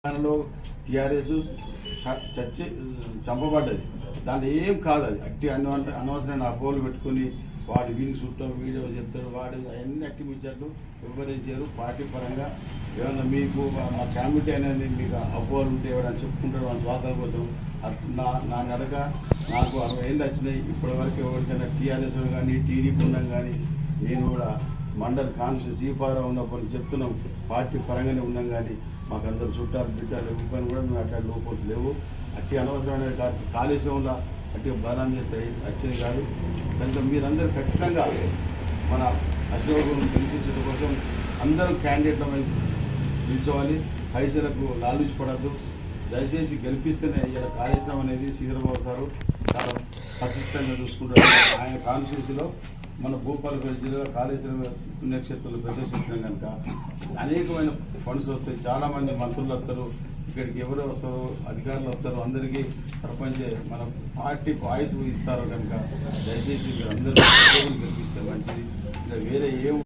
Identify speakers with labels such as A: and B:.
A: తెలంగాణలో టీఆర్ఎస్ చచ్చి చంపబడ్డది. దాంట్లో ఏం కాదు. అది అట్టి అనవసరమైన అపోహలు పెట్టుకుని వాడు వీని చుట్టూ వీడియో చెప్తారు, వాడు అవన్నీ అట్టి ముచ్చట్లు వివరించారు. పార్టీ పరంగా ఏమన్నా మీకు మా కమిటీ అనేది మీకు అపోహలు ఉంటే ఎవరైనా చెప్పుకుంటారు వాళ్ళ స్వార్థం కోసం. నా నడక నాకు 60 ఏళ్ళు వచ్చినాయి. ఇప్పటి వరకు ఎవరికైనా టీఆర్ఎస్ కానీ టీడీపీ ఉన్నాం కానీ నేను కూడా మండల్ కాన్స్టిట్యూన్సీ సీపారం ఉన్నప్పుడు చెప్తున్నాం, పార్టీ పరంగానే ఉన్నాం. కానీ మాకు అందరు చుట్టాలు బిడ్డలు ఇవ్వని కూడా మేము అట్లా లోపల్స్ లేవు. అట్టి అనవసరమైన కాళేశ్వరంలో అట్టి బలం చేస్తాయి వచ్చింది కాదు. కనుక మీరందరూ ఖచ్చితంగా మన అశోకులను గెలిపించడం కోసం అందరూ క్యాండిడేట్ల నిల్చోవాలి. పైసలకు లాలూచిపడద్దు. దయచేసి గెలిపిస్తేనే ఇలా కాళేశ్వరం అనేది శ్రీధరబాబు సారు చాలా ఖచ్చితంగా చూసుకుంటారు. ఆయన కాన్స్టిట్యూన్సీలో మన భూపాలపల్లి జిల్లాలో కాళేశ్వరం పుణ్యక్షేత్రంలో ప్రదర్శించడం కనుక అనేకమైన ఫండ్స్ వస్తాయి. చాలామంది మంత్రులు వస్తారు, ఇక్కడికి ఎవరు వస్తారు, అధికారులు వస్తారు. అందరికీ సర్పంచ్ మన పార్టీ వాయిస్ ఇస్తారు. కనుక దయచేసి మీరు అందరూ గెలిపిస్తే మంచిది. ఇంకా వేరే ఏం